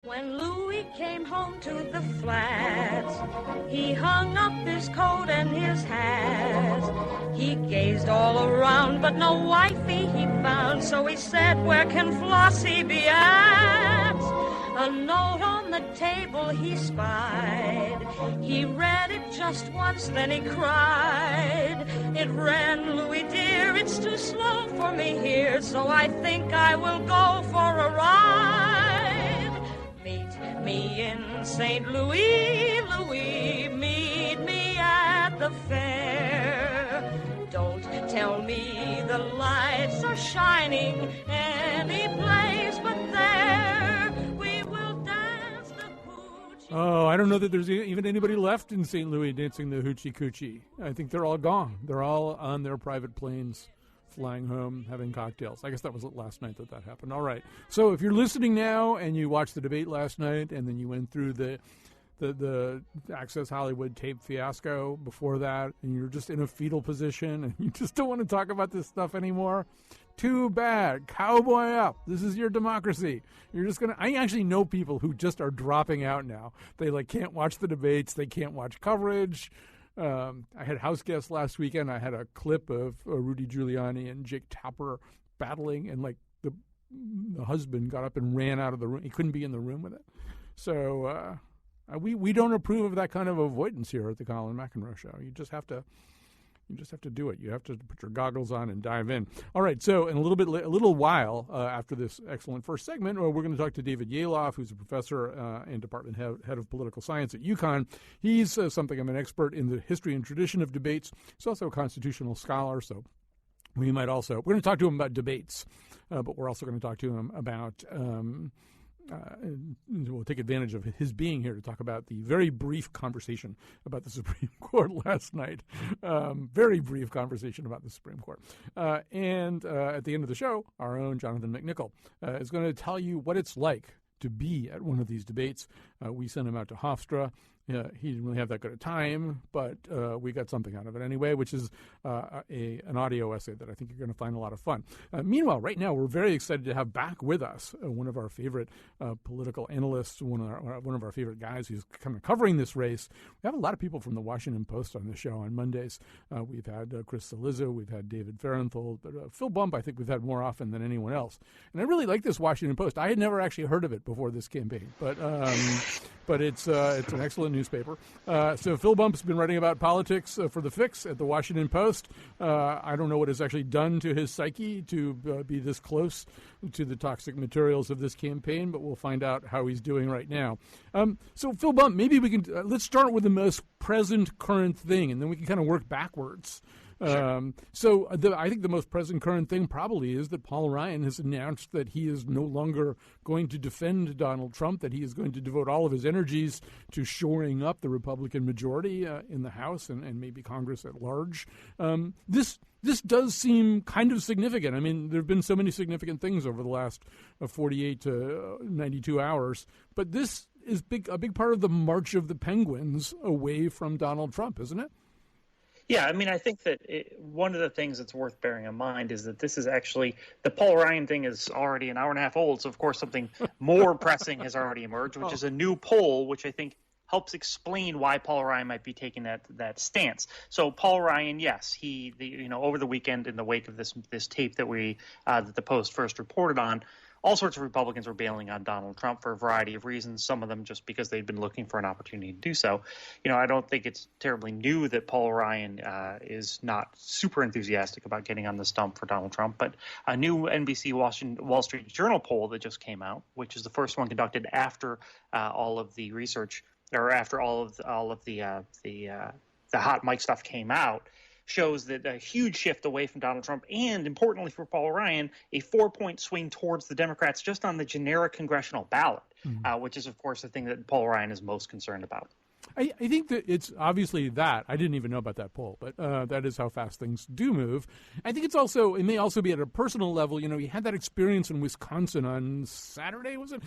When Louis came home to the flats, he hung up his coat and his hat. He gazed all around, but no wifey he found, so he said, "Where can Flossie be at?" A note on the table he spied. He read it just once, then he cried. It ran, "Louis dear, it's too slow for me here, so I think I will go for a ride. Meet me in St. Louis, Louis, meet me at the fair. Don't tell me the lights are shining any place but there. We will dance the hoochie." Oh, I don't know that there's even anybody left in St. Louis dancing the hoochie coochie. I think they're all gone. They're all on their private planes, flying home, having cocktails. I guess that was last night that happened. All right. So if you're listening now and you watched the debate last night and then you went through the Access Hollywood tape fiasco before that and you're just in a fetal position and you just don't want to talk about this stuff anymore, too bad. Cowboy up. This is your democracy. You're just going to... I actually know people who just are dropping out now. They can't watch the debates. They can't watch coverage. I had house guests last weekend. I had a clip of Rudy Giuliani and Jake Tapper battling, and the husband got up and ran out of the room. He couldn't be in the room with it. So we don't approve of that kind of avoidance here at the Colin McEnroe Show. You just have to do it. You have to put your goggles on and dive in. All right. So in a little while after this excellent first segment, we're going to talk to David Yaloff, who's a professor and department head of political science at UConn. He's something of an expert in the history and tradition of debates. He's also a constitutional scholar. So we're going to talk to him about debates, but we're also going to talk to him about we'll take advantage of his being here to talk about the very brief conversation about the Supreme Court last night. Very brief conversation about the Supreme Court. And at the end of the show, our own Jonathan McNichol is going to tell you what it's like to be at one of these debates. We sent him out to Hofstra. He didn't really have that good a time, but we got something out of it anyway, which is an audio essay that I think you're going to find a lot of fun. Meanwhile, right now, we're very excited to have back with us one of our favorite political analysts, one of our favorite guys who's kind of covering this race. We have a lot of people from the Washington Post on the show on Mondays. We've had Chris Cillizza, we've had David Farenthold, but Phil Bump I think we've had more often than anyone else. And I really like this Washington Post. I had never actually heard of it before this campaign, but it's an excellent newspaper. So Phil Bump's been writing about politics for The Fix at the Washington Post. I don't know what has actually done to his psyche to be this close to the toxic materials of this campaign, but we'll find out how he's doing right now. So Phil Bump, maybe we can let's start with the most current thing, and then we can kind of work backwards. Sure. I think the most present current thing probably is that Paul Ryan has announced that he is no longer going to defend Donald Trump, that he is going to devote all of his energies to shoring up the Republican majority in the House and maybe Congress at large. This does seem kind of significant. I mean, there have been so many significant things over the last 48 to 92 hours, but this is a big part of the march of the penguins away from Donald Trump, isn't it? Yeah, I mean, I think that one of the things that's worth bearing in mind is that this is actually the Paul Ryan thing is already an hour and a half old. So, of course, something more pressing has already emerged, which is a new poll, which I think helps explain why Paul Ryan might be taking that stance. So Paul Ryan, yes, over the weekend in the wake of this tape that that the Post first reported on, all sorts of Republicans were bailing on Donald Trump for a variety of reasons, some of them just because they'd been looking for an opportunity to do so. I don't think it's terribly new that Paul Ryan is not super enthusiastic about getting on the stump for Donald Trump, but a new NBC Wall Street Journal poll that just came out, which is the first one conducted after all of the research or after all of the hot mic stuff came out, shows that a huge shift away from Donald Trump and, importantly for Paul Ryan, a 4-point swing towards the Democrats just on the generic congressional ballot, which is, of course, the thing that Paul Ryan is most concerned about. I think that it's obviously that. I didn't even know about that poll, but that is how fast things do move. I think it may also be at a personal level. You know, he had that experience in Wisconsin on Saturday, was it?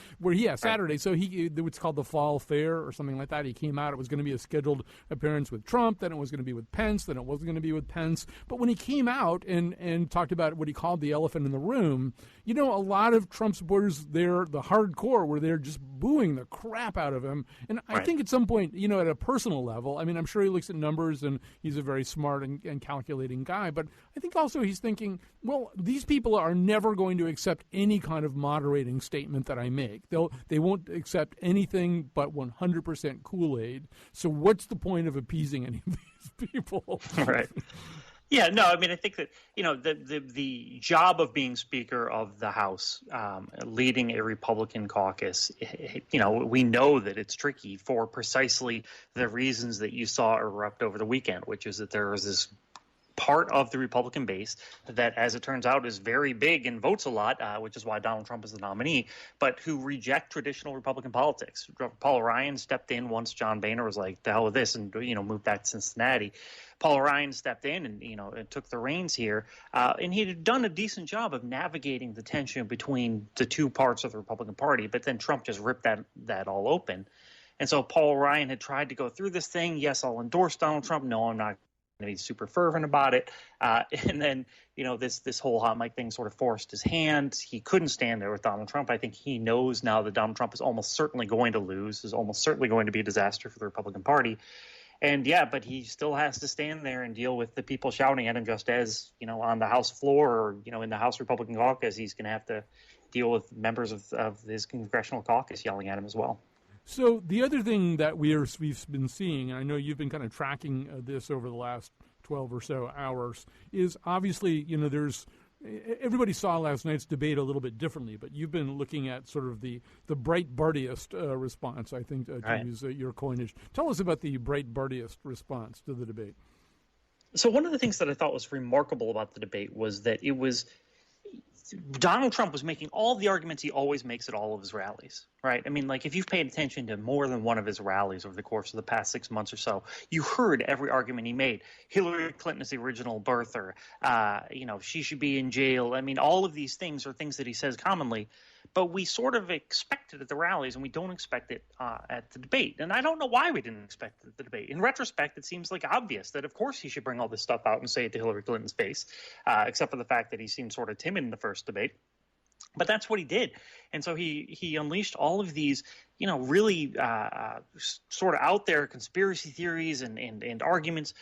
Saturday. So it's called the Fall Fair or something like that. He came out. It was going to be a scheduled appearance with Trump. Then it was going to be with Pence. Then it wasn't going to be with Pence. But when he came out and talked about what he called the elephant in the room, you know, a lot of Trump supporters there, the hardcore, were there just booing the crap out of him. And I think at some point, you know, at a personal level, I mean, I'm sure he looks at numbers and he's a very smart and calculating guy, but I think also he's thinking, well, these people are never going to accept any kind of moderating statement that I make. They won't accept anything but 100% Kool-Aid. So what's the point of appeasing any of these people? Right. Yeah, no, I mean, I think that, you know, the job of being Speaker of the House, leading a Republican caucus, you know, we know that it's tricky for precisely the reasons that you saw erupt over the weekend, which is that there was this part of the Republican base that, as it turns out, is very big and votes a lot, which is why Donald Trump is the nominee, but who reject traditional Republican politics. Paul Ryan stepped in once John Boehner was like, the hell with this, and, you know, moved back to Cincinnati. Paul Ryan stepped in and, you know, and took the reins here, and he had done a decent job of navigating the tension between the two parts of the Republican Party, but then Trump just ripped that all open. And so Paul Ryan had tried to go through this thing. Yes, I'll endorse Donald Trump. No, I'm not going to be super fervent about it. And then, you know, this whole hot mic thing sort of forced his hand. He couldn't stand there with Donald Trump. I think he knows now that Donald Trump is almost certainly going to lose, is almost certainly going to be a disaster for the Republican Party. And yeah, but he still has to stand there and deal with the people shouting at him, just as, you know, on the House floor or, you know, in the House Republican caucus, he's going to have to deal with members of his congressional caucus yelling at him as well. So the other thing that we've been seeing, and I know you've been kind of tracking this over the last 12 or so hours, is obviously, you know, everybody saw last night's debate a little bit differently, but you've been looking at sort of the Breitbartiest response, I think, to use your coinage. Tell us about the Breitbartiest response to the debate. So one of the things that I thought was remarkable about the debate was that Donald Trump was making all the arguments he always makes at all of his rallies, right? I mean, like, if you've paid attention to more than one of his rallies over the course of the past 6 months or so, you heard every argument he made. Hillary Clinton is the original birther. You know, she should be in jail. I mean, all of these things are things that he says commonly, but we sort of expect it at the rallies, and we don't expect it at the debate. And I don't know why we didn't expect it at the debate. In retrospect, it seems like obvious that, of course, he should bring all this stuff out and say it to Hillary Clinton's face, except for the fact that he seemed sort of timid in the first debate. But that's what he did. And so he unleashed all of these, you know, really sort of out there conspiracy theories and arguments,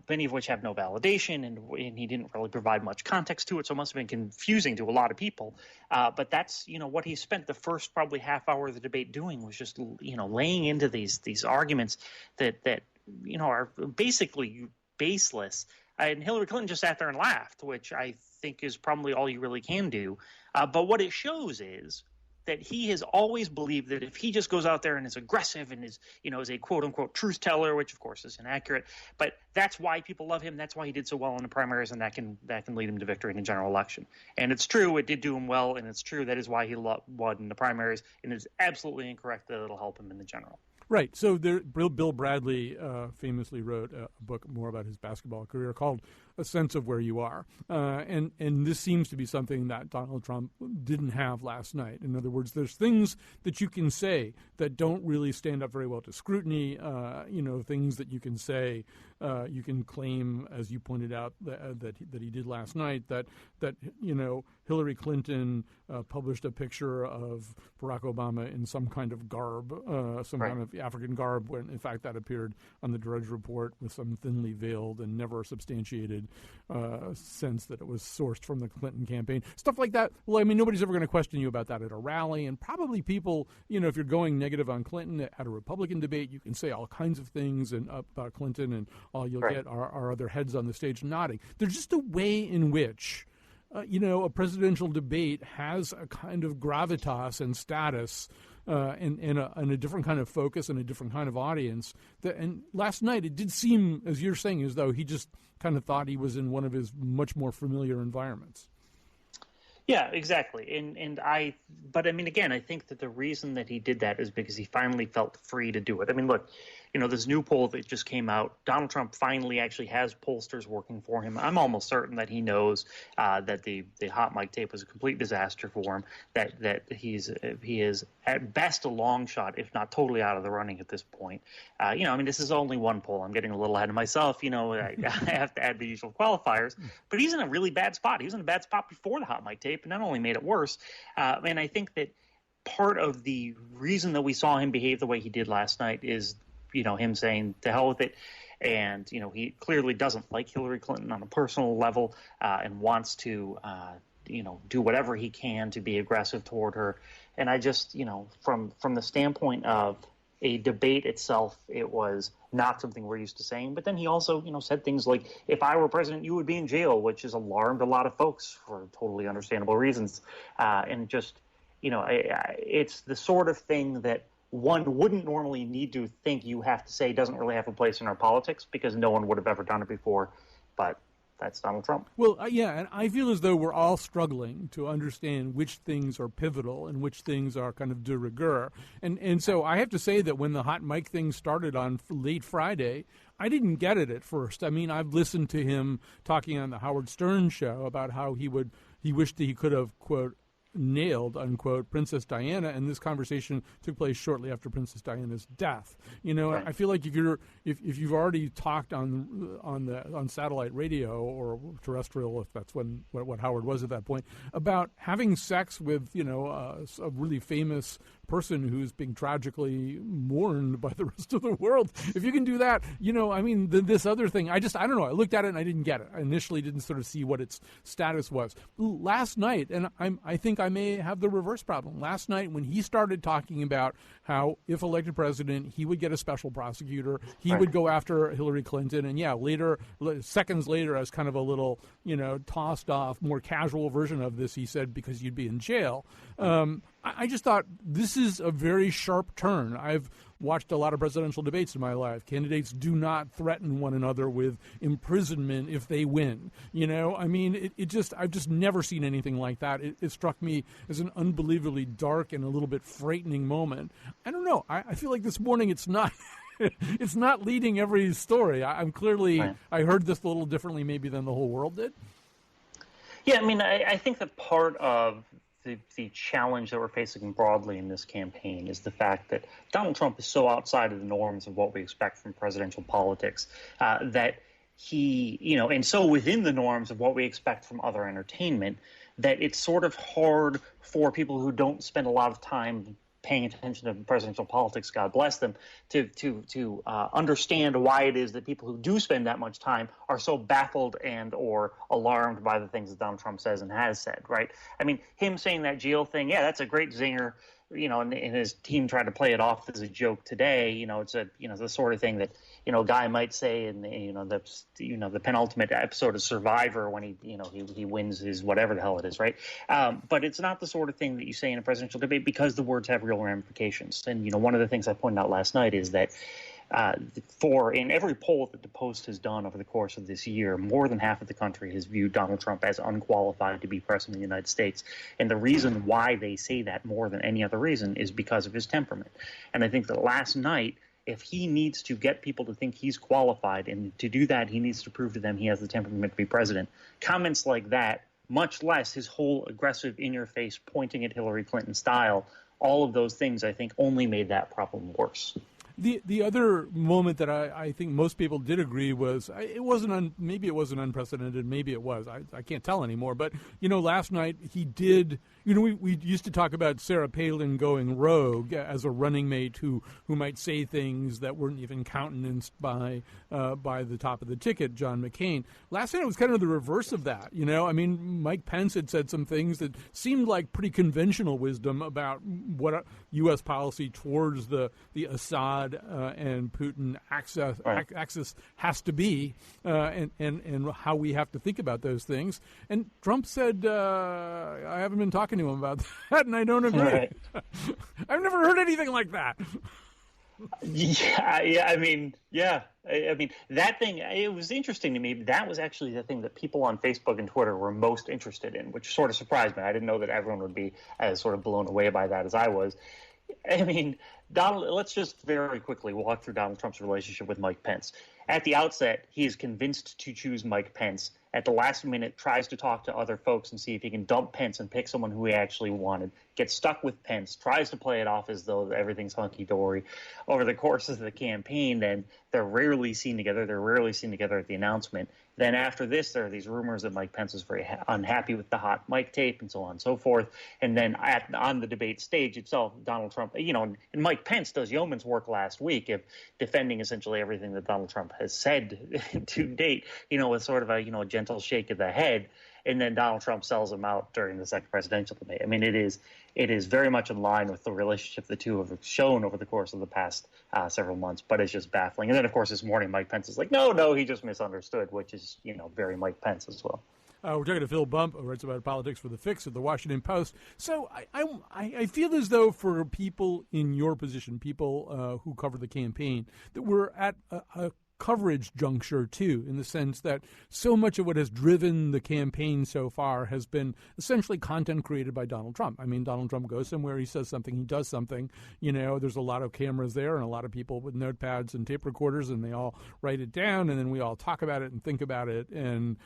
many of which have no validation, and he didn't really provide much context to it. So it must have been confusing to a lot of people. But that's, you know, what he spent the first probably half hour of the debate doing, was just, you know, laying into these arguments that, you know, are basically baseless. And Hillary Clinton just sat there and laughed, which I think is probably all you really can do. But what it shows is that he has always believed that if he just goes out there and is aggressive and is, you know, is a quote unquote truth teller, which of course is inaccurate, but that's why people love him. That's why he did so well in the primaries, and that can lead him to victory in the general election. And it's true, it did do him well, and it's true that is why he won in the primaries, and it's absolutely incorrect that it'll help him in the general. Right. So Bill Bradley famously wrote a book more about his basketball career called A Sense of Where You Are. And this seems to be something that Donald Trump didn't have last night. In other words, there's things that you can say that don't really stand up very well to scrutiny, you know, things that you can say, you can claim, as you pointed out, that he did last night, that you know, Hillary Clinton published a picture of Barack Obama in some kind of garb, kind of African garb, when in fact that appeared on the Drudge Report with some thinly veiled and never substantiated sense that it was sourced from the Clinton campaign. Stuff like that. Well, I mean, nobody's ever going to question you about that at a rally, and probably people, you know, if you're going negative on Clinton at a Republican debate, you can say all kinds of things about Clinton, and all you'll get are other heads on the stage nodding. There's just a way in which you know, a presidential debate has a kind of gravitas and status and a different kind of focus and a different kind of audience. And last night it did seem, as you're saying, as though he just kind of thought he was in one of his much more familiar environments. Yeah, exactly. But I mean, again, I think that the reason that he did that is because he finally felt free to do it. I mean, look, this new poll that just came out, Donald Trump finally actually has pollsters working for him. I'm almost certain that he knows that the hot mic tape was a complete disaster for him, that he is at best a long shot, if not totally out of the running at this point. This is only one poll. I'm getting a little ahead of myself. I have to add the usual qualifiers, but he's in a really bad spot. He was in a bad spot before the hot mic tape, and that only made it worse. And I think that part of the reason that we saw him behave the way he did last night is, him saying to hell with it. And, he clearly doesn't like Hillary Clinton on a personal level and wants to, do whatever he can to be aggressive toward her. And I just, from the standpoint of a debate itself, it was not something we're used to saying. But then he also, said things like, if I were president, you would be in jail, which has alarmed a lot of folks for totally understandable reasons. And just, it's the sort of thing that one wouldn't normally need to think you have to say doesn't really have a place in our politics because no one would have ever done it before. But that's Donald Trump. Well, yeah, and I feel as though we're all struggling to understand which things are pivotal and which things are kind of de rigueur. And so I have to say that when the hot mic thing started on late Friday, I didn't get it at first. I mean, I've listened to him talking on the Howard Stern show about how he wished that he could have, quote, nailed, unquote, Princess Diana, and this conversation took place shortly after Princess Diana's death. Right. I feel like if you've already talked on satellite radio or terrestrial, if that's what Howard was at that point, about having sex with a really famous person who's being tragically mourned by the rest of the world, if you can do that, this other thing, I don't know. I looked at it and I didn't get it. I initially didn't sort of see what its status was. Last night, and I think I may have the reverse problem. Last night, when he started talking about how, if elected president, he would get a special prosecutor, he would go after Hillary Clinton, and seconds later, as kind of a little, tossed off, more casual version of this, he said, because you'd be in jail. I just thought this is a very sharp turn. I've watched a lot of presidential debates in my life. Candidates do not threaten one another with imprisonment if they win. I've just never seen anything like that. It struck me as an unbelievably dark and a little bit frightening moment. I don't know. I feel like this morning it's not it's not leading every story. I'm clearly I heard this a little differently maybe than the whole world did. Yeah, I think that part of the challenge that we're facing broadly in this campaign is the fact that Donald Trump is so outside of the norms of what we expect from presidential politics that he, and so within the norms of what we expect from other entertainment, that it's sort of hard for people who don't spend a lot of time paying attention to presidential politics, God bless them, to understand why it is that people who do spend that much time are so baffled and or alarmed by the things that Donald Trump says and has said, right? Him saying that jail thing, yeah, that's a great zinger, and his team tried to play it off as a joke today. It's the sort of thing that, a guy might say in the penultimate episode of Survivor when he wins his whatever the hell it is, right? But it's not the sort of thing that you say in a presidential debate because the words have real ramifications. And, one of the things I pointed out last night is that in every poll that the Post has done over the course of this year, more than half of the country has viewed Donald Trump as unqualified to be president of the United States. And the reason why they say that more than any other reason is because of his temperament. And I think that last night, if he needs to get people to think he's qualified, and to do that, he needs to prove to them he has the temperament to be president, comments like that, much less his whole aggressive in-your-face pointing at Hillary Clinton style, all of those things, I think, only made that problem worse. The other moment that I think most people did agree was maybe it wasn't unprecedented, maybe it was. I can't tell anymore. But, last night he did. We used to talk about Sarah Palin going rogue as a running mate who might say things that weren't even countenanced by the top of the ticket, John McCain. Last night it was kind of the reverse of that. Mike Pence had said some things that seemed like pretty conventional wisdom about what U.S. policy towards the Assad and Putin axis has to be, and how we have to think about those things. And Trump said, I haven't been talking to him about that, and I don't agree. Right. I've never heard anything like that. I mean, that thing, it was interesting to me. That was actually the thing that people on Facebook and Twitter were most interested in, which sort of surprised me. I didn't know that everyone would be as sort of blown away by that as I was. I mean, Donald. Let's just very quickly walk through Donald Trump's relationship with Mike Pence. At the outset, he is convinced to choose Mike Pence. At the last minute, tries to talk to other folks and see if he can dump Pence and pick someone who he actually wanted. Gets stuck with Pence, tries to play it off as though everything's hunky-dory. Over the course of the campaign, then they're rarely seen together. They're rarely seen together at the announcement. Then after this, there are these rumors that Mike Pence is very unhappy with the hot mic tape and so on and so forth. And then on the debate stage itself, Donald Trump, and Mike Pence does yeoman's work last week of defending essentially everything that Donald Trump has said to date, with sort of a gentle shake of the head. And then Donald Trump sells him out during the second presidential debate. I mean, it is very much in line with the relationship the two have shown over the course of the past several months, but it's just baffling. And then, of course, this morning, Mike Pence is like, no, he just misunderstood, which is, very Mike Pence as well. We're talking to Phil Bump, who writes about politics for The Fix at the Washington Post. So I feel as though for people in your position, people who cover the campaign, that we're at a coverage juncture, too, in the sense that so much of what has driven the campaign so far has been essentially content created by Donald Trump. I mean, Donald Trump goes somewhere, he says something, he does something. There's a lot of cameras there and a lot of people with notepads and tape recorders, and they all write it down, and then we all talk about it and think about it. And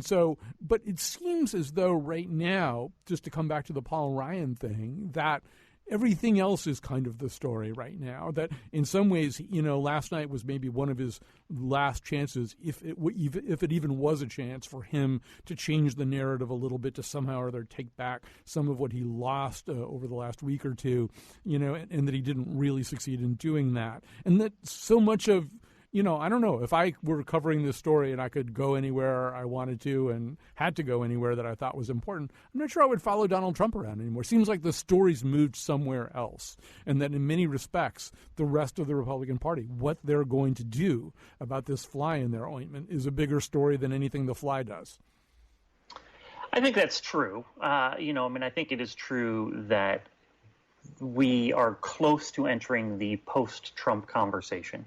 so, but it seems as though right now, just to come back to the Paul Ryan thing, that everything else is kind of the story right now. That in some ways, last night was maybe one of his last chances, if it even was a chance for him to change the narrative a little bit, to somehow or other take back some of what he lost over the last week or two, and that he didn't really succeed in doing that. And that so much of I don't know, if I were covering this story and I could go anywhere I wanted to and had to go anywhere that I thought was important, I'm not sure I would follow Donald Trump around anymore. It seems like the story's moved somewhere else, and that in many respects, the rest of the Republican Party, what they're going to do about this fly in their ointment, is a bigger story than anything the fly does. I think that's true. I think it is true that we are close to entering the post-Trump conversation.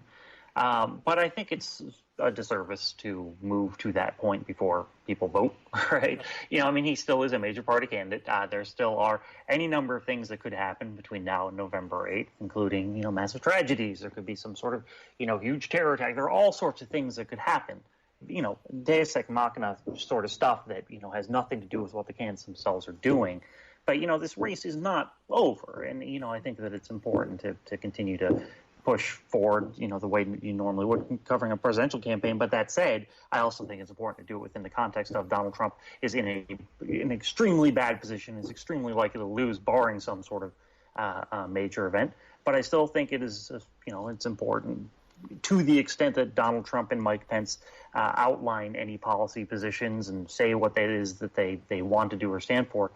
But I think it's a disservice to move to that point before people vote, right? He still is a major party candidate. There still are any number of things that could happen between now and November 8th, including, massive tragedies. There could be some sort of, huge terror attack. There are all sorts of things that could happen. Deus ex machina sort of stuff that, has nothing to do with what the candidates themselves are doing. But, this race is not over. And, I think that it's important to continue to push forward, the way you normally would covering a presidential campaign. But that said, I also think it's important to do it within the context of Donald Trump is in an extremely bad position, is extremely likely to lose, barring some sort of major event. But I still think it is, it's important to the extent that Donald Trump and Mike Pence outline any policy positions and say what that is that they want to do or stand for,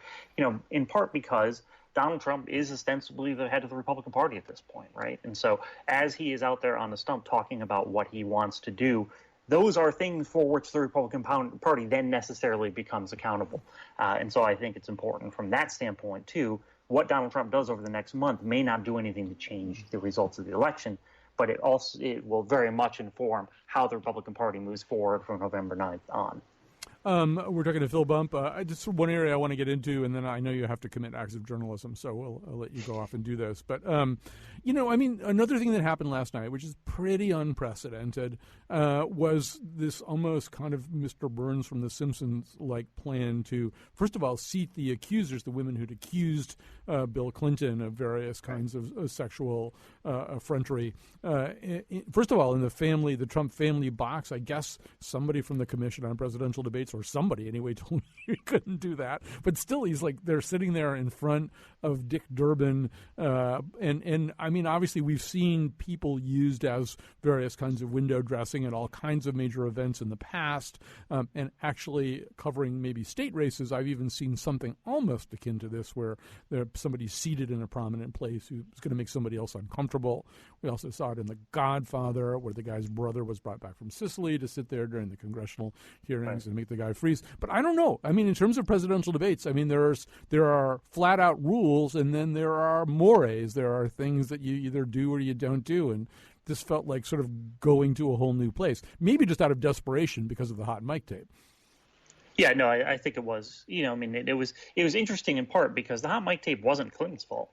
in part because Donald Trump is ostensibly the head of the Republican Party at this point, right? And so as he is out there on the stump talking about what he wants to do, those are things for which the Republican Party then necessarily becomes accountable. And so I think it's important from that standpoint, too. What Donald Trump does over the next month may not do anything to change the results of the election, but it will very much inform how the Republican Party moves forward from November 9th on. We're talking to Phil Bump. Just one area I want to get into, and then I know you have to commit acts of journalism, so I'll let you go off and do those. But, another thing that happened last night, which is pretty unprecedented, was this almost kind of Mr. Burns from The Simpsons-like plan to, first of all, seat the accusers, the women who'd accused Bill Clinton of various kinds of sexual effrontery. First of all, in the Trump family box, I guess somebody from the Commission on Presidential Debates, or somebody anyway, told me he couldn't do that. But still, they're sitting there in front of Dick Durbin. And I mean, obviously, we've seen people used as various kinds of window dressing at all kinds of major events in the past. And actually covering maybe state races, I've even seen something almost akin to this, where somebody's seated in a prominent place who's going to make somebody else uncomfortable. We also saw it in The Godfather, where the guy's brother was brought back from Sicily to sit there during the congressional hearings and make the guy freeze. But I don't know. I mean, in terms of presidential debates, I mean, there are flat-out rules, and then there are mores. There are things that you either do or you don't do, and this felt like sort of going to a whole new place, maybe just out of desperation because of the hot mic tape. Yeah, no, I think it was. It was interesting in part because the hot mic tape wasn't Clinton's fault.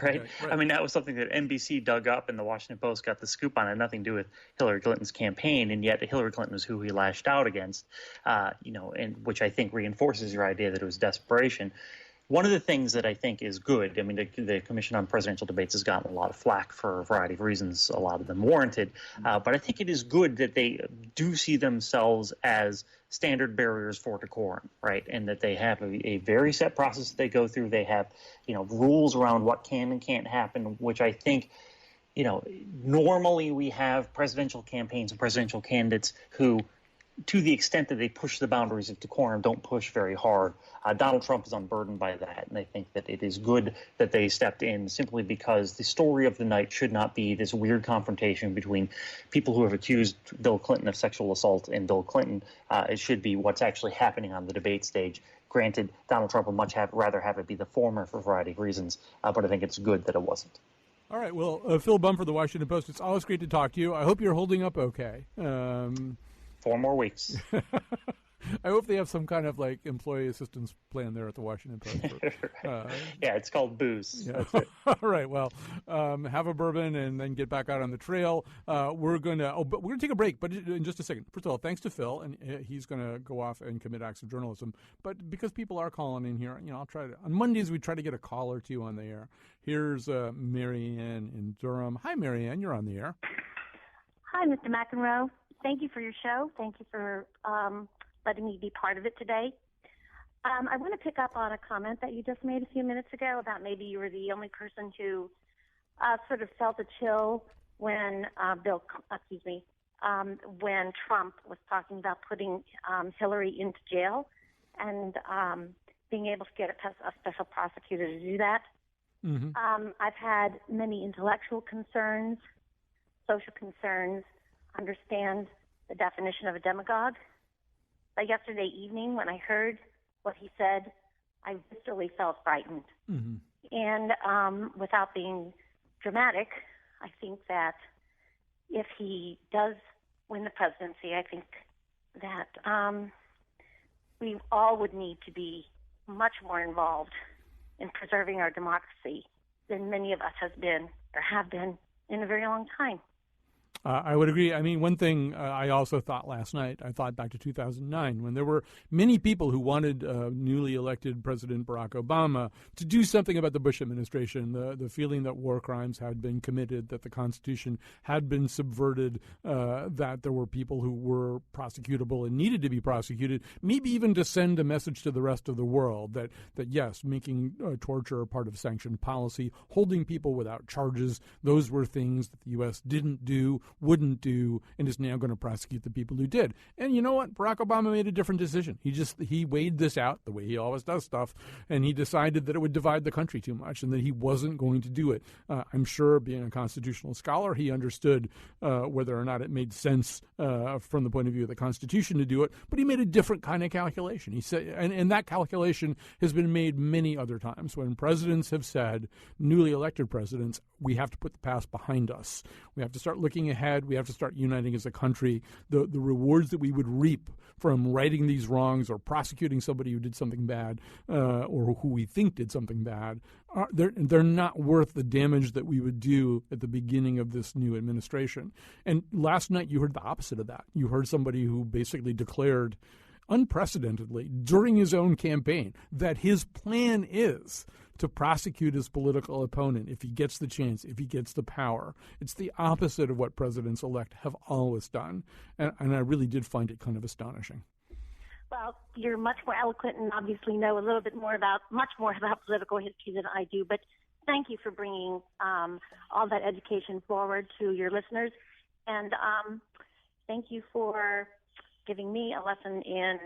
Right? Okay, I mean, that was something that NBC dug up and the Washington Post got the scoop on. It had nothing to do with Hillary Clinton's campaign, and yet Hillary Clinton was who he lashed out against, and which I think reinforces your idea that it was desperation. One of the things that I think is good, I mean, the Commission on Presidential Debates has gotten a lot of flack for a variety of reasons, a lot of them warranted, but I think it is good that they do see themselves as standard barriers for decorum, right? And that they have a very set process that they go through. They have, rules around what can and can't happen, which I think, normally we have presidential campaigns and presidential candidates who, to the extent that they push the boundaries of decorum, don't push very hard. Donald Trump is unburdened by that, and I think that it is good that they stepped in simply because the story of the night should not be this weird confrontation between people who have accused Bill Clinton of sexual assault and Bill Clinton. It should be what's actually happening on the debate stage. Granted, Donald Trump would much rather have it be the former for a variety of reasons, but I think it's good that it wasn't. All right. Well, Phil Bum for the Washington Post, it's always great to talk to you. I hope you're holding up okay. 4 more weeks. I hope they have some kind of employee assistance plan there at the Washington Post. Yeah, it's called booze. Yeah. That's it. All right. Well, have a bourbon and then get back out on the trail. We're gonna take a break, but in just a second. First of all, thanks to Phil, and he's gonna go off and commit acts of journalism. But because people are calling in here, I'll try to. On Mondays, we try to get a call or two on the air. Here's Marianne in Durham. Hi, Marianne. You're on the air. Hi, Mr. McEnroe. Thank you for your show. Thank you for letting me be part of it today. I want to pick up on a comment that you just made a few minutes ago about maybe you were the only person who sort of felt a chill when when Trump was talking about putting Hillary into jail and being able to get a special prosecutor to do that. Mm-hmm. I've had many intellectual concerns, social concerns, understand the definition of a demagogue. But yesterday evening, when I heard what he said, I viscerally felt frightened. Mm-hmm. And without being dramatic, I think that if he does win the presidency, I think that we all would need to be much more involved in preserving our democracy than many of us have been in a very long time. I would agree. I mean, one thing I also thought last night, I thought back to 2009 when there were many people who wanted newly elected President Barack Obama to do something about the Bush administration, the feeling that war crimes had been committed, that the Constitution had been subverted, that there were people who were prosecutable and needed to be prosecuted, maybe even to send a message to the rest of the world that yes, making torture a part of sanctioned policy, holding people without charges, those were things that the U.S. didn't do, wouldn't do, and is now going to prosecute the people who did. And you know what? Barack Obama made a different decision. He weighed this out the way he always does stuff, and he decided that it would divide the country too much and that he wasn't going to do it. I'm sure, being a constitutional scholar, he understood whether or not it made sense from the point of view of the Constitution to do it, but he made a different kind of calculation. He said, and that calculation has been made many other times when presidents have said, newly elected presidents, we have to put the past behind us. We have to start looking ahead. We have to start uniting as a country. The rewards that we would reap from righting these wrongs or prosecuting somebody who did something bad or who we think did something bad, they're not worth the damage that we would do at the beginning of this new administration. And last night you heard the opposite of that. You heard somebody who basically declared unprecedentedly during his own campaign that his plan is to prosecute his political opponent if he gets the chance, if he gets the power. It's the opposite of what presidents-elect have always done, and I really did find it kind of astonishing. Well, you're much more eloquent and obviously know much more about political history than I do, but thank you for bringing all that education forward to your listeners, and thank you for giving me a lesson in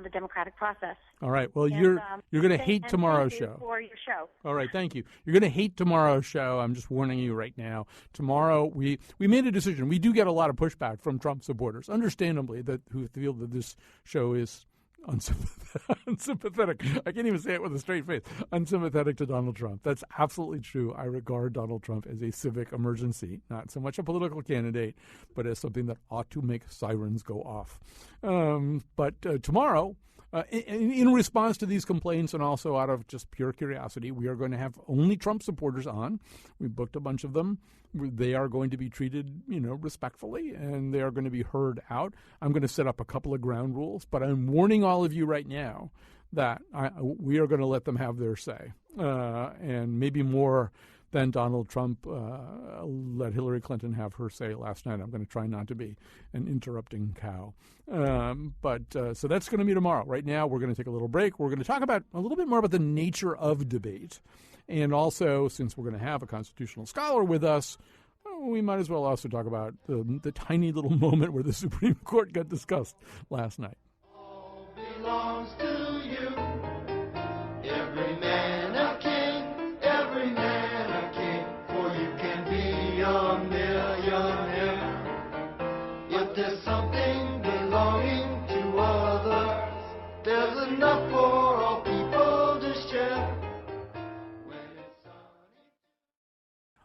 the democratic process. All right. Well, you're going to hate tomorrow's show. Thank you for your show. All right. Thank you. You're going to hate tomorrow's show. I'm just warning you right now. Tomorrow, we made a decision. We do get a lot of pushback from Trump supporters, understandably, who feel that this show is unsympathetic. I can't even say it with a straight face. Unsympathetic to Donald Trump. That's absolutely true. I regard Donald Trump as a civic emergency, not so much a political candidate, but as something that ought to make sirens go off. But tomorrow, in response to these complaints and also out of just pure curiosity, we are going to have only Trump supporters on. We booked a bunch of them. They are going to be treated, respectfully, and they are going to be heard out. I'm going to set up a couple of ground rules, but I'm warning all of you right now that we are going to let them have their say, and maybe more than Donald Trump let Hillary Clinton have her say last night. I'm going to try not to be an interrupting cow. So that's going to be tomorrow. Right now, we're going to take a little break. We're going to talk about a little bit more about the nature of debate. And also, since we're going to have a constitutional scholar with us, we might as well also talk about the tiny little moment where the Supreme Court got discussed last night. All belongs to you. Every man a king, every man a king, for you can be a millionaire. If there's something belonging to others, there's enough for all people to share.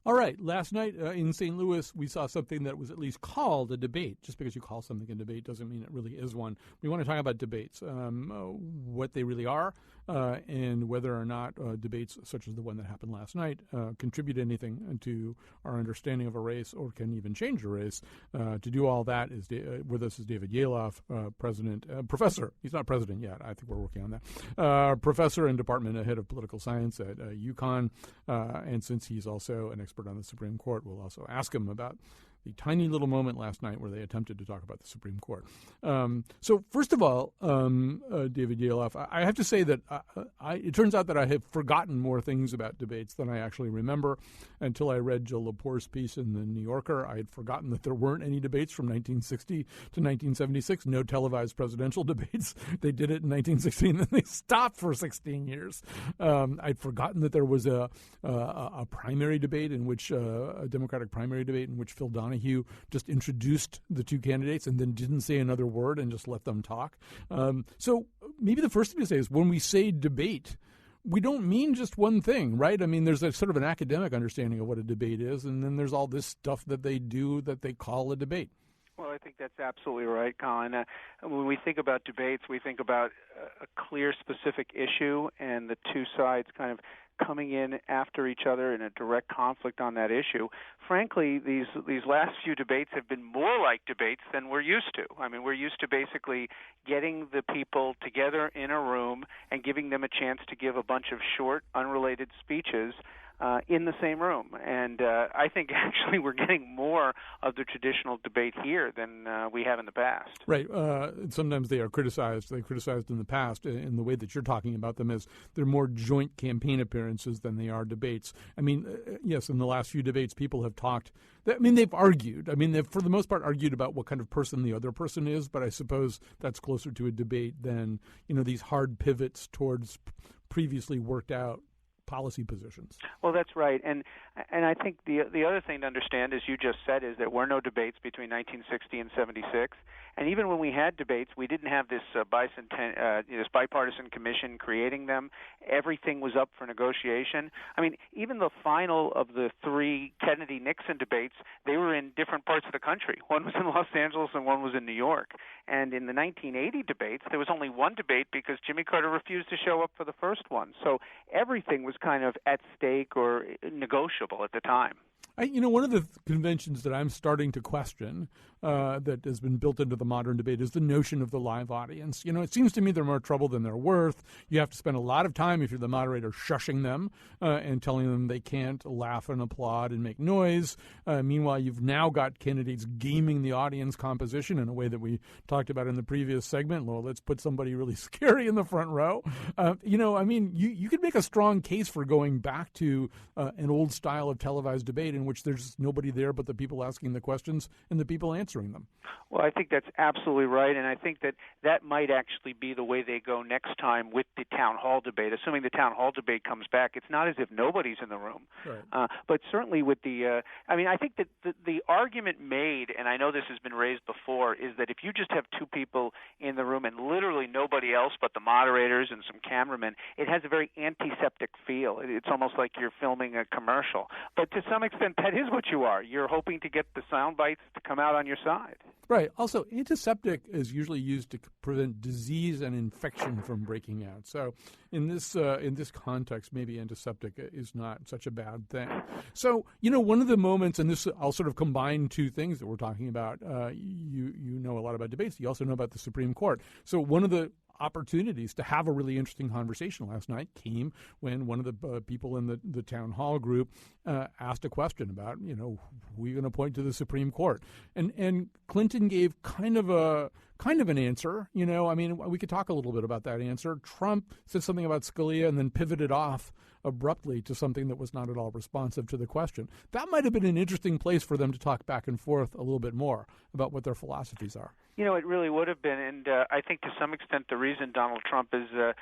All right. Last night in St. Louis, we saw something that was at least called a debate. Just because you call something a debate doesn't mean it really is one. We want to talk about debates, what they really are, and whether or not debates such as the one that happened last night contribute anything to our understanding of a race or can even change a race. To do all that is with us is David Yalof, professor. He's not president yet. I think we're working on that. Professor and department head of political science at UConn, and since he's also an expert on the Supreme Court, we'll also ask him about the tiny little moment last night where they attempted to talk about the Supreme Court. So first of all, David Yalof, I have to say that it turns out that I have forgotten more things about debates than I actually remember. Until I read Jill Lepore's piece in the New Yorker, I had forgotten that there weren't any debates from 1960 to 1976, no televised presidential debates. They did it in 1960 and then they stopped for 16 years. I'd forgotten that there was a primary debate in which, a Democratic primary debate in which Phil Donahue just introduced the two candidates and then didn't say another word and just let them talk. So maybe the first thing to say is when we say debate, we don't mean just one thing, right? I mean, there's a sort of an academic understanding of what a debate is, and then there's all this stuff that they do that they call a debate. Well, I think that's absolutely right, Colin. When we think about debates, we think about a clear, specific issue and the two sides kind of coming in after each other in a direct conflict on that issue. Frankly, these last few debates have been more like debates than we're used to. I mean, we're used to basically getting the people together in a room and giving them a chance to give a bunch of short, unrelated speeches in the same room. And I think actually we're getting more of the traditional debate here than we have in the past. Right. Sometimes they are criticized. They criticized in the past in the way that you're talking about them as they're more joint campaign appearances than they are debates. I mean, yes, in the last few debates, people have talked. I mean, they've argued. I mean, they've, for the most part, argued about what kind of person the other person is, but I suppose that's closer to a debate than, these hard pivots towards previously worked out policy positions. Well, that's right, and I think the other thing to understand, as you just said, is there were no debates between 1960 and 76, and even when we had debates, we didn't have this bipartisan commission creating them. Everything was up for negotiation. I mean, even the final of the three Kennedy-Nixon debates, they were in different parts of the country. One was in Los Angeles and one was in New York. And in the 1980 debates, there was only one debate because Jimmy Carter refused to show up for the first one. So everything was kind of at stake or negotiable at the time. One of the conventions that I'm starting to question that has been built into the modern debate is the notion of the live audience. It seems to me they're more trouble than they're worth. You have to spend a lot of time, if you're the moderator, shushing them and telling them they can't laugh and applaud and make noise. Meanwhile, you've now got candidates gaming the audience composition in a way that we talked about in the previous segment. Well, let's put somebody really scary in the front row. You could make a strong case for going back to an old style of televised debate in which there's nobody there but the people asking the questions and the people answering them. Well, I think that's absolutely right, and I think that might actually be the way they go next time with the town hall debate. Assuming the town hall debate comes back, it's not as if nobody's in the room. Right. But certainly with I think that the argument made, and I know this has been raised before, is that if you just have two people in the room and literally nobody else but the moderators and some cameramen, it has a very antiseptic feel. It's almost like you're filming a commercial. But to some extent, that is what you are. You're hoping to get the sound bites to come out on your side. Right. Also, antiseptic is usually used to prevent disease and infection from breaking out. So, in this context, maybe antiseptic is not such a bad thing. So, one of the moments, and this I'll sort of combine two things that we're talking about. You know a lot about debates. You also know about the Supreme Court. So, one of the opportunities to have a really interesting conversation last night came when one of the people in the town hall group asked a question about, who are you going to appoint to the Supreme Court? And Clinton gave kind of an answer. We could talk a little bit about that answer. Trump said something about Scalia and then pivoted off abruptly to something that was not at all responsive to the question. That might have been an interesting place for them to talk back and forth a little bit more about what their philosophies are. It really would have been, and I think to some extent the reason Donald Trump has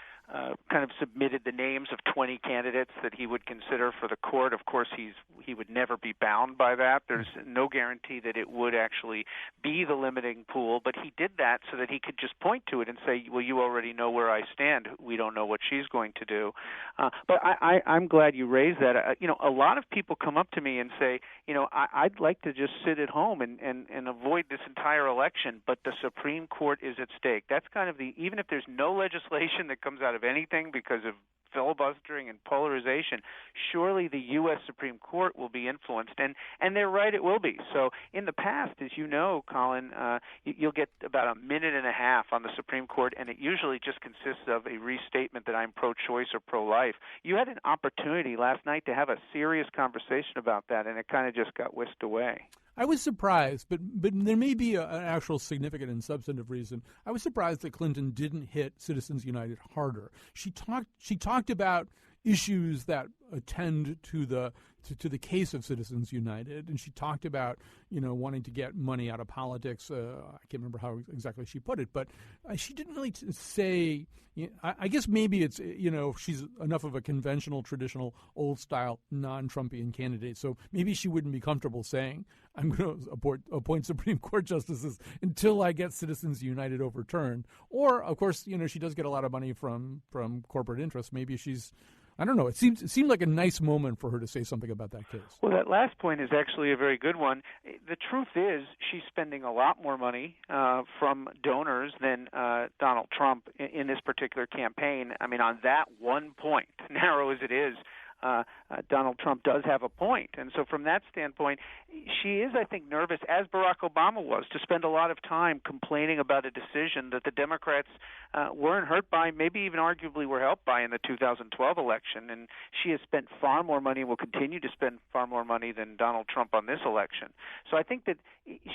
kind of submitted the names of 20 candidates that he would consider for the court. Of course, he would never be bound by that. There's no guarantee that it would actually be the limiting pool, but he did that so that he could just point to it and say, well, you already know where I stand. We don't know what she's going to do. But I'm glad you raised that. A lot of people come up to me and say, I'd like to just sit at home and avoid this entire election, but the Supreme Court is at stake. That's kind of even if there's no legislation that comes out of anything because of filibustering and polarization, surely the U.S. Supreme Court will be influenced, and they're right, it will be. So in the past, as you know, Colin, you'll get about a minute and a half on the Supreme Court, and it usually just consists of a restatement that I'm pro-choice or pro-life. You had an opportunity last night to have a serious conversation about that, and it kind of just got whisked away. I was surprised, but there may be an actual significant and substantive reason. I was surprised that Clinton didn't hit Citizens United harder. She talked about issues that attend to the case of Citizens United, and she talked about wanting to get money out of politics. I can't remember how exactly she put it, but she didn't really say. I guess maybe it's she's enough of a conventional, traditional, old-style, non-Trumpian candidate, so maybe she wouldn't be comfortable saying, I'm going to appoint Supreme Court justices until I get Citizens United overturned. Or, of course, she does get a lot of money from corporate interests. Maybe she's, I don't know. It seemed like a nice moment for her to say something about that case. Well, that last point is actually a very good one. The truth is she's spending a lot more money from donors than Donald Trump in this particular campaign. I mean, on that one point, narrow as it is, Donald Trump does have a point. And so from that standpoint, she is, I think, nervous, as Barack Obama was, to spend a lot of time complaining about a decision that the Democrats weren't hurt by, maybe even arguably were helped by in the 2012 election. And she has spent far more money and will continue to spend far more money than Donald Trump on this election. So I think that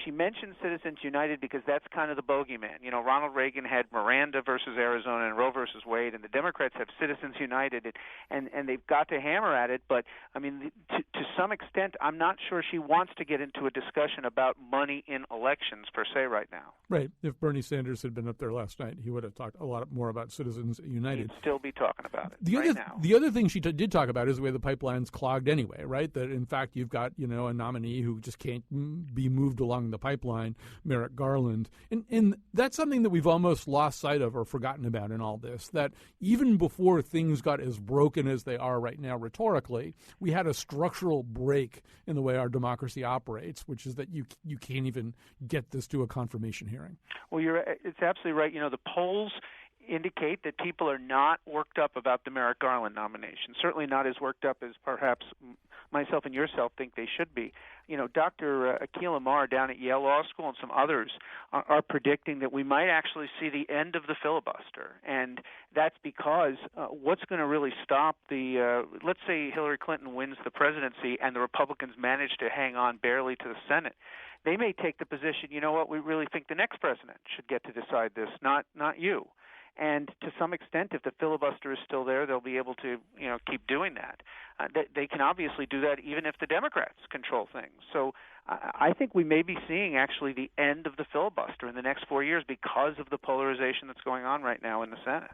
she mentioned Citizens United because that's kind of the bogeyman. Ronald Reagan had Miranda versus Arizona and Roe versus Wade, and the Democrats have Citizens United, and they've got to hammer at it. But, I mean, to some extent, I'm not sure she wants to get into a discussion about money in elections per se right now. Right. If Bernie Sanders had been up there last night, he would have talked a lot more about Citizens United. He'd still be talking about it now. The other thing she did talk about is the way the pipeline's clogged anyway, right? That, in fact, you've got, a nominee who just can't be moved along the pipeline, Merrick Garland. And that's something that we've almost lost sight of or forgotten about in all this, that even before things got as broken as they are right now rhetorically, we had a structural break in the way our democracy operates, which is that you can't even get this to a confirmation hearing. Well, it's absolutely right. The polls indicate that people are not worked up about the Merrick Garland nomination, certainly not as worked up as perhaps myself and yourself think they should be. Dr. Akhil Amar down at Yale Law School and some others are predicting that we might actually see the end of the filibuster. And that's because what's going to really stop let's say Hillary Clinton wins the presidency and the Republicans manage to hang on barely to the Senate. They may take the position, we really think the next president should get to decide this, not you. And to some extent, if the filibuster is still there, they'll be able to, keep doing that. They can obviously do that even if the Democrats control things. So I think we may be seeing actually the end of the filibuster in the next 4 years because of the polarization that's going on right now in the Senate.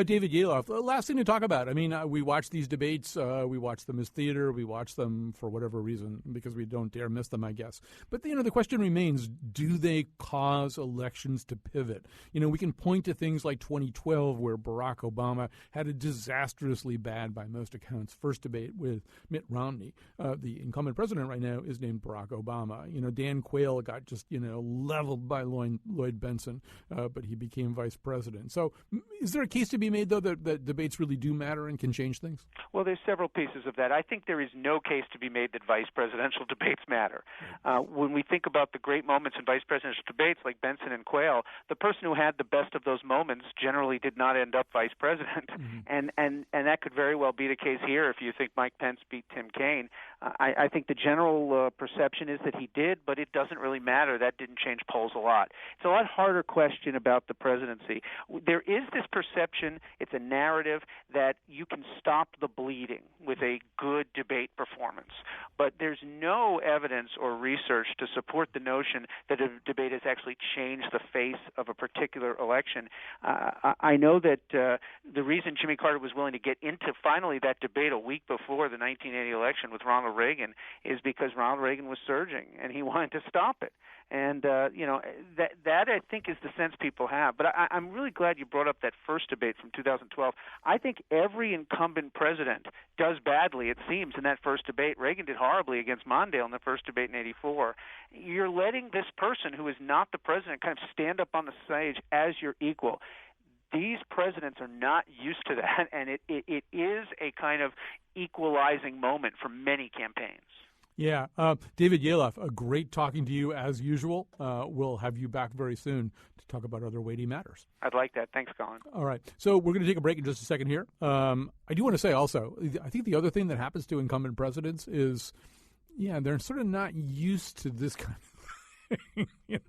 David Yaloff, last thing to talk about. I mean, we watch these debates. We watch them as theater. We watch them for whatever reason because we don't dare miss them, I guess. But, the question remains, do they cause elections to pivot? We can point to things like 2012 where Barack Obama had a disastrously bad, by most accounts, first debate with Mitt Romney. The incumbent president right now is named Barack Obama. Dan Quayle got just, leveled by Lloyd Benson, but he became vice president. So is there a case to be made, though, that debates really do matter and can change things? Well, there's several pieces of that. I think there is no case to be made that vice presidential debates matter. When we think about the great moments in vice presidential debates like Benson and Quayle, the person who had the best of those moments generally did not end up vice president. Mm-hmm. And that could very well be the case here if you think Mike Pence beat Tim Kaine. I think the general perception is that he did, but it doesn't really matter. That didn't change polls a lot. It's a lot harder question about the presidency. There is this perception, it's a narrative, that you can stop the bleeding with a good debate performance. But there's no evidence or research to support the notion that a debate has actually changed the face of a particular election. I know that the reason Jimmy Carter was willing to get into finally that debate a week before the 1980 election with Ronald Reagan is because Ronald Reagan was surging and he wanted to stop it. And, that I think is the sense people have. But I'm really glad you brought up that first debate from 2012. I think every incumbent president does badly, it seems, in that first debate. Reagan did horribly against Mondale in the first debate in 84. You're letting this person who is not the president kind of stand up on the stage as your equal. These presidents are not used to that, and it is a kind of equalizing moment for many campaigns. Yeah. David Yaloff, great talking to you as usual. We'll have you back very soon to talk about other weighty matters. I'd like that. Thanks, Colin. All right. So we're going to take a break in just a second here. I do want to say also, I think the other thing that happens to incumbent presidents is, they're sort of not used to this kind of thing.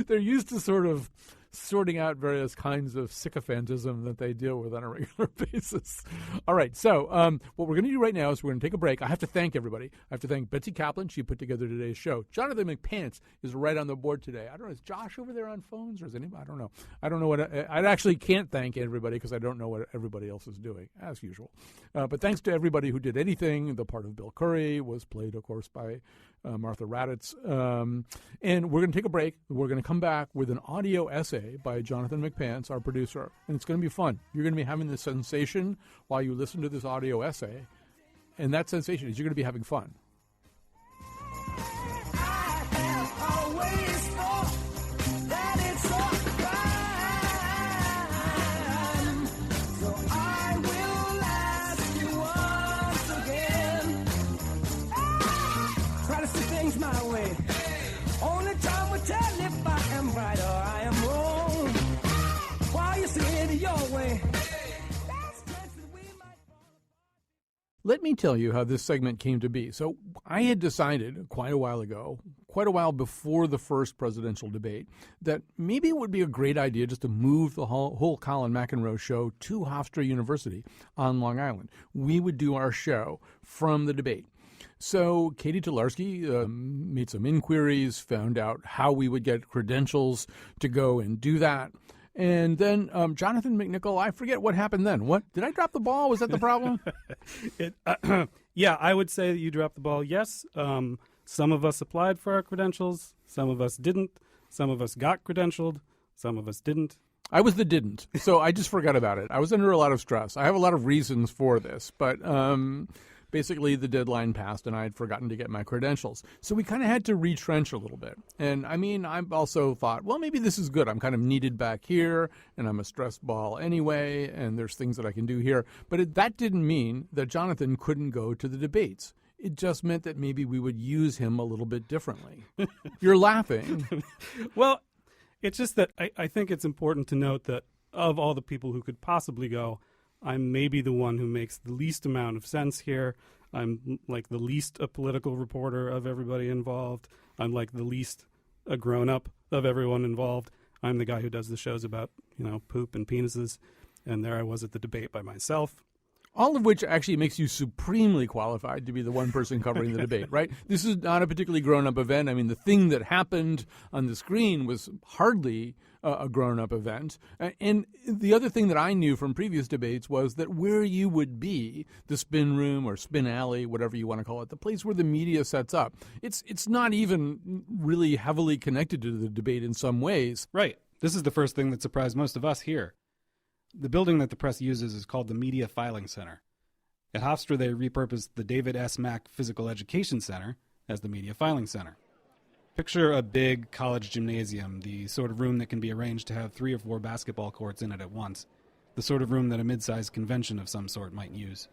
They're used to sort of sorting out various kinds of sycophantism that they deal with on a regular basis. All right, so what we're going to do right now is we're going to take a break. I have to thank everybody. I have to thank Betsy Kaplan. She put together today's show. Jonathan McPants is right on the board today. I don't know, is Josh over there on phones or is anybody? I don't know. I don't know what I actually can't thank everybody because I don't know what everybody else is doing, as usual. But thanks to everybody who did anything. The part of Bill Curry was played, of course, by Martha Raddatz. And we're going to take a break. We're going to come back with an audio essay by Jonathan McPants, our producer. And it's going to be fun. You're going to be having this sensation while you listen to this audio essay. And that sensation is you're going to be having fun. Let me tell you how this segment came to be. So I had decided quite a while ago, quite a while before the first presidential debate, that maybe it would be a great idea just to move the whole Colin McEnroe show to Hofstra University on Long Island. We would do our show from the debate. So Katie Tolarski made some inquiries, found out how we would get credentials to go and do that. And then Jonathan McNichol, I forget what happened then. What? Did I drop the ball? Was that the problem? Yeah, I would say that you dropped the ball, yes. Some of us applied for our credentials. Some of us didn't. Some of us got credentialed. Some of us didn't. I was the didn't, so I just forgot about it. I was under a lot of stress. I have a lot of reasons for this, but basically the deadline passed and I had forgotten to get my credentials. So we kind of had to retrench a little bit. And I mean, I also thought, well, maybe this is good. I'm kind of needed back here and I'm a stress ball anyway, and there's things that I can do here. But that didn't mean that Jonathan couldn't go to the debates. It just meant that maybe we would use him a little bit differently. You're laughing. Well, it's just that I think it's important to note that of all the people who could possibly go, I'm maybe the one who makes the least amount of sense here. I'm like the least a political reporter of everybody involved. I'm like the least a grown-up of everyone involved. I'm the guy who does the shows about, poop and penises. And there I was at the debate by myself. All of which actually makes you supremely qualified to be the one person covering the debate, right? This is not a particularly grown-up event. I mean, the thing that happened on the screen was hardly a grown-up event. And the other thing that I knew from previous debates was that where you would be, the spin room or spin alley, whatever you want to call it, the place where the media sets up, it's not even really heavily connected to the debate in some ways. Right. This is the first thing that surprised most of us here. The building that the press uses is called the Media Filing Center. At Hofstra, they repurposed the David S. Mack Physical Education Center as the Media Filing Center. Picture a big college gymnasium, the sort of room that can be arranged to have 3 or 4 basketball courts in it at once, the sort of room that a mid-sized convention of some sort might use.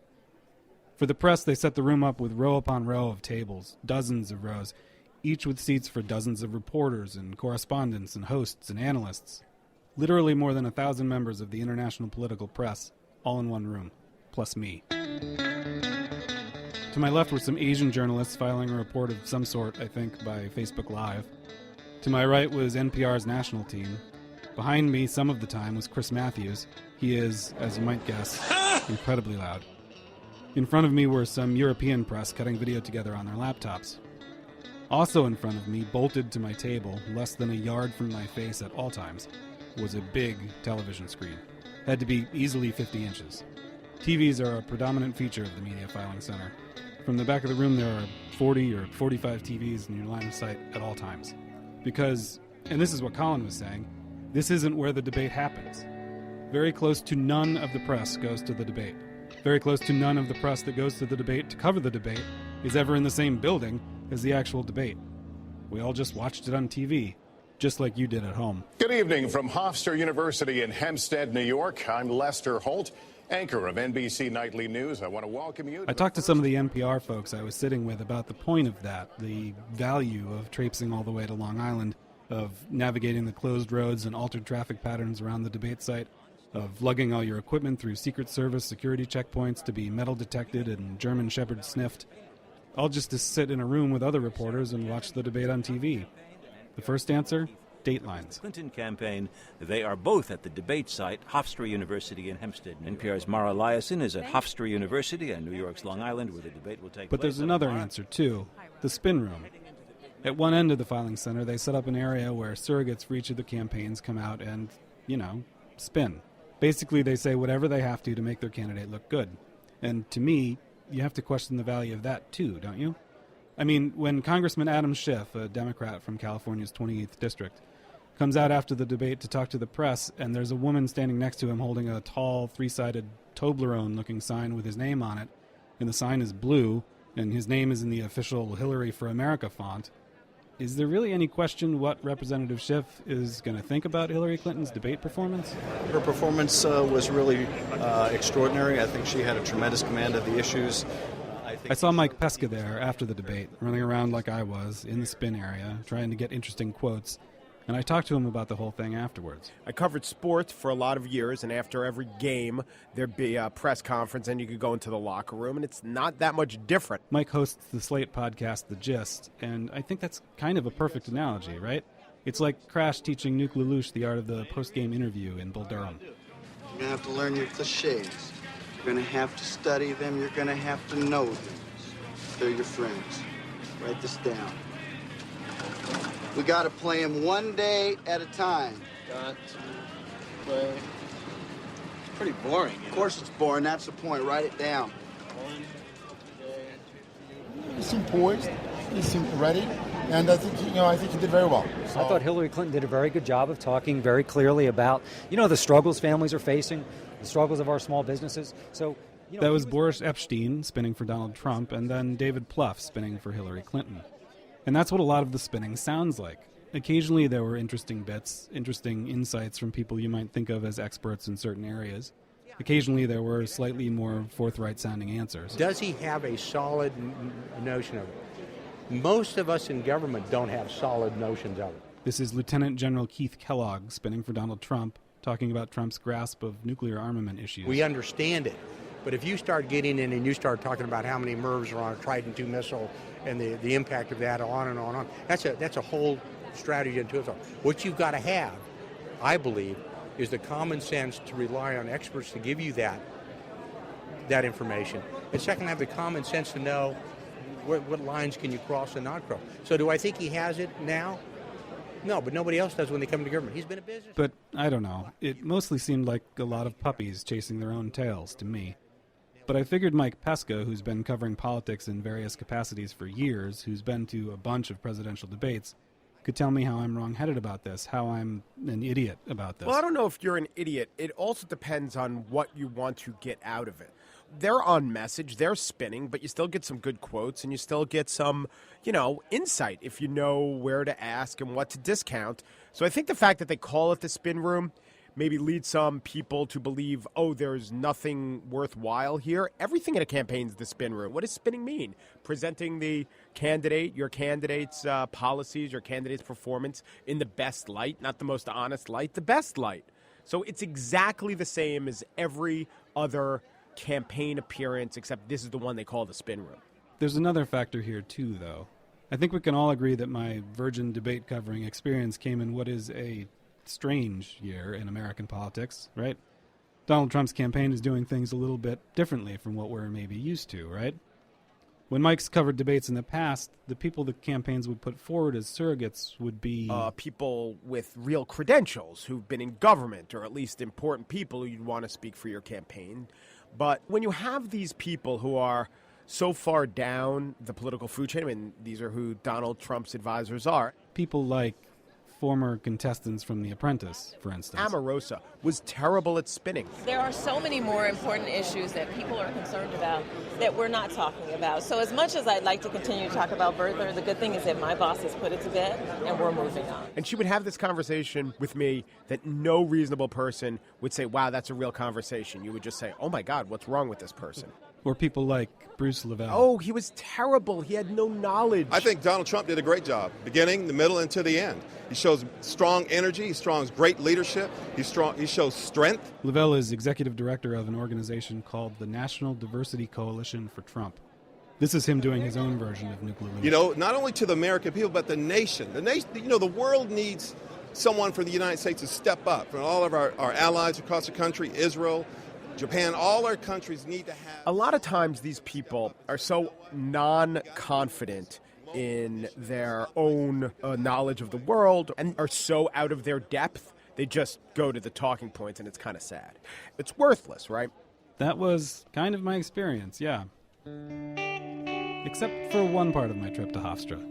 For the press, they set the room up with row upon row of tables, dozens of rows, each with seats for dozens of reporters and correspondents and hosts and analysts. Literally more than 1,000 members of the international political press, all in one room, plus me. To my left were some Asian journalists filing a report of some sort, I think, by Facebook Live. To my right was NPR's national team. Behind me, some of the time, was Chris Matthews. He is, as you might guess, incredibly loud. In front of me were some European press cutting video together on their laptops. Also in front of me, bolted to my table, less than a yard from my face at all times, was a big television screen. Had to be easily 50 inches. TVs are a predominant feature of the Media Filing Center. From the back of the room, there are 40 or 45 TVs in your line of sight at all times. Because, and this is what Colin was saying, this isn't where the debate happens. Very close to none of the press goes to the debate. Very close to none of the press that goes to the debate to cover the debate is ever in the same building as the actual debate. We all just watched it on TV, just like you did at home. Good evening from Hofstra University in Hempstead, New York. I'm Lester Holt, anchor of NBC Nightly News. I want to welcome you. I talked to some of the NPR folks I was sitting with about the point of that, the value of traipsing all the way to Long Island, of navigating the closed roads and altered traffic patterns around the debate site, of lugging all your equipment through Secret Service security checkpoints to be metal detected and German Shepherd sniffed, all just to sit in a room with other reporters and watch the debate on TV. The first answer? Datelines. Clinton campaign, they are both at the debate site, Hofstra University in Hempstead. NPR's Mara Eliason is at Hofstra University and New York's Long Island, where the debate will take place. But there's another answer, too. The spin room. At one end of the filing center, they set up an area where surrogates for each of the campaigns come out and, spin. Basically, they say whatever they have to make their candidate look good. And to me, you have to question the value of that, too, don't you? I mean, when Congressman Adam Schiff, a Democrat from California's 28th District, comes out after the debate to talk to the press, and there's a woman standing next to him holding a tall, 3-sided Toblerone-looking sign with his name on it, and the sign is blue, and his name is in the official Hillary for America font, is there really any question what Representative Schiff is going to think about Hillary Clinton's debate performance? Her performance was really extraordinary. I think she had a tremendous command of the issues. I saw Mike Pesca there after the debate, running around like I was, in the spin area, trying to get interesting quotes, and I talked to him about the whole thing afterwards. I covered sports for a lot of years, and after every game, there'd be a press conference, and you could go into the locker room, and it's not that much different. Mike hosts the Slate podcast, The Gist, and I think that's kind of a perfect analogy, right? It's like Crash teaching Nuke Lelouch the art of the post-game interview in Bull Durham. You're going to have to learn your cliches. You're going to have to study them. You're going to have to know them. They're your friends. Write this down. We got to play them one day at a time. Got to play. It's pretty boring. Of course it's boring. That's the point. Write it down. One day. He seemed poised. He seemed ready. And I think he did very well. So. I thought Hillary Clinton did a very good job of talking very clearly about, the struggles families are facing, the struggles of our small businesses. So, that was Boris Epshteyn spinning for Donald Trump, and then David Plouffe spinning for Hillary Clinton. And that's what a lot of the spinning sounds like. Occasionally there were interesting bits, interesting insights from people you might think of as experts in certain areas. Occasionally there were slightly more forthright-sounding answers. Does he have a solid notion of it? Most of us in government don't have solid notions of it. This is Lieutenant General Keith Kellogg spinning for Donald Trump, talking about Trump's grasp of nuclear armament issues. We understand it. But if you start getting in and you start talking about how many MIRVs are on a Trident II missile and the impact of that on and on and on, that's a whole strategy into itself. What you've got to have, I believe, is the common sense to rely on experts to give you that that information. And second, have the common sense to know what lines can you cross and not cross. So do I think he has it now? No, but nobody else does when they come to government. He's been a business. But I don't know. It mostly seemed like a lot of puppies chasing their own tails to me. But I figured Mike Pesca, who's been covering politics in various capacities for years, who's been to a bunch of presidential debates, could tell me how I'm wrong-headed about this, how I'm an idiot about this. Well, I don't know if you're an idiot. It also depends on what you want to get out of it. They're on message, they're spinning, but you still get some good quotes and you still get some, insight if you know where to ask and what to discount. So I think the fact that they call it the spin room maybe lead some people to believe, there's nothing worthwhile here. Everything in a campaign is the spin room. What does spinning mean? Presenting the candidate, your candidate's policies, your candidate's performance in the best light, not the most honest light, the best light. So it's exactly the same as every other campaign appearance, except this is the one they call the spin room. There's another factor here, too, though. I think we can all agree that my Virgin debate covering experience came in what is a strange year in American politics, right? Donald Trump's campaign is doing things a little bit differently from what we're maybe used to, right? When Mike's covered debates in the past, the people the campaigns would put forward as surrogates would be people with real credentials who've been in government, or at least important people who you'd want to speak for your campaign. But when you have these people who are so far down the political food chain, I mean, these are who Donald Trump's advisors are. People like former contestants from The Apprentice, for instance. Omarosa was terrible at spinning. There are so many more important issues that people are concerned about that we're not talking about. So as much as I'd like to continue to talk about birther, the good thing is that my boss has put it to bed and we're moving on. And she would have this conversation with me that no reasonable person would say, wow, that's a real conversation. You would just say, oh my God, what's wrong with this person? Or people like Bruce Lavelle. Oh, he was terrible. He had no knowledge. I think Donald Trump did a great job, beginning, the middle, and to the end. He shows strong energy. He shows great leadership. He shows strength. Lavelle is executive director of an organization called the National Diversity Coalition for Trump. This is him doing his own version of nuclear leadership. Not only to the American people, but the nation. The nation. The world needs someone from the United States to step up. From all of our allies across the country, Israel, Japan, all our countries need to have... A lot of times these people are so non-confident in their own knowledge of the world and are so out of their depth, they just go to the talking points, and it's kind of sad. It's worthless, right? That was kind of my experience, yeah. Except for one part of my trip to Hofstra.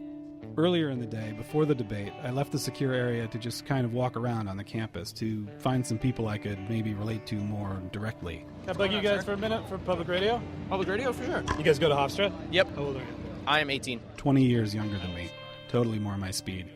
Earlier in the day, before the debate, I left the secure area to just kind of walk around on the campus to find some people I could maybe relate to more directly. Can I bug you guys for a minute for public radio? Public radio, for sure. You guys go to Hofstra? Yep. How old are you? I am 18. 20 years younger than me. Totally more my speed.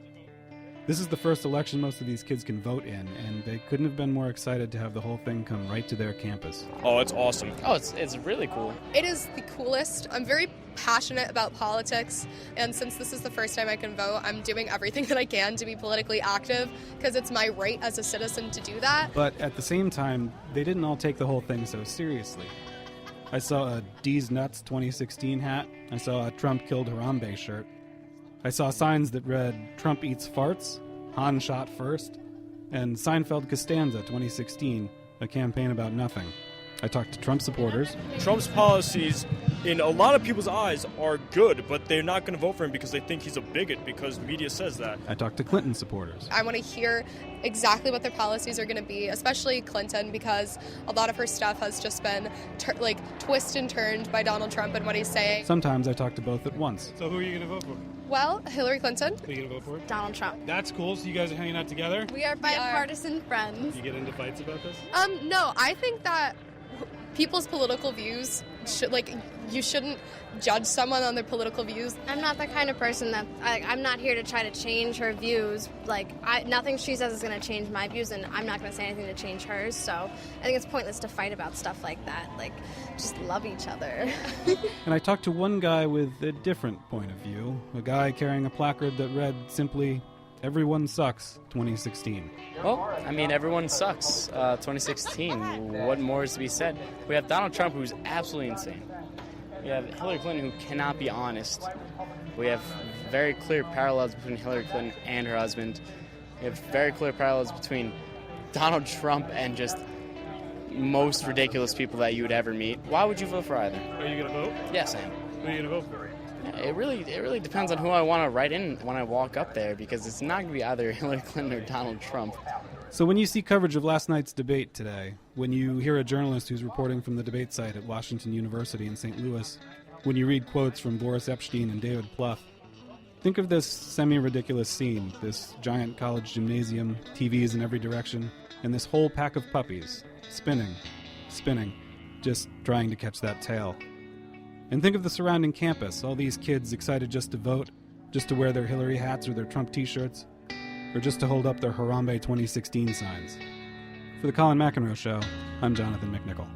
This is the first election most of these kids can vote in, and they couldn't have been more excited to have the whole thing come right to their campus. Oh, it's awesome. Oh, it's really cool. It is the coolest. I'm very passionate about politics, and since this is the first time I can vote, I'm doing everything that I can to be politically active, because it's my right as a citizen to do that. But at the same time, they didn't all take the whole thing so seriously. I saw a D's Nuts 2016 hat. I saw a Trump killed Harambe shirt. I saw signs that read, Trump eats farts, Han shot first, and Seinfeld Costanza 2016, a campaign about nothing. I talked to Trump supporters. Trump's policies, in a lot of people's eyes, are good, but they're not going to vote for him because they think he's a bigot because media says that. I talked to Clinton supporters. I want to hear exactly what their policies are going to be, especially Clinton, because a lot of her stuff has just been twist and turned by Donald Trump and what he's saying. Sometimes I talk to both at once. So who are you going to vote for? Well, Hillary Clinton. Who are you going to vote for? Donald Trump. That's cool. So you guys are hanging out together? We are bipartisan friends. You get into fights about this? No, I think that people's political views you shouldn't judge someone on their political views. I'm not the kind of person that I'm not here to try to change her views. Nothing she says is going to change my views, and I'm not going to say anything to change hers. So I think it's pointless to fight about stuff like that. Just love each other. And I talked to one guy with a different point of view, a guy carrying a placard that read simply, Everyone Sucks 2016. Well, everyone sucks 2016. What more is to be said? We have Donald Trump, who's absolutely insane. We have Hillary Clinton, who cannot be honest. We have very clear parallels between Hillary Clinton and her husband. We have very clear parallels between Donald Trump and just most ridiculous people that you would ever meet. Why would you vote for either? Are you going to vote? Yes, I am. Who are you going to vote for? It really depends on who I want to write in when I walk up there, because it's not going to be either Hillary Clinton or Donald Trump. So when you see coverage of last night's debate today, when you hear a journalist who's reporting from the debate site at Washington University in St. Louis, when you read quotes from Boris Epstein and David Plouffe, think of this semi-ridiculous scene, this giant college gymnasium, TVs in every direction, and this whole pack of puppies, spinning, just trying to catch that tail. And think of the surrounding campus, all these kids excited just to vote, just to wear their Hillary hats or their Trump t-shirts, or just to hold up their Harambe 2016 signs. For the Colin McEnroe Show, I'm Jonathan McNichol.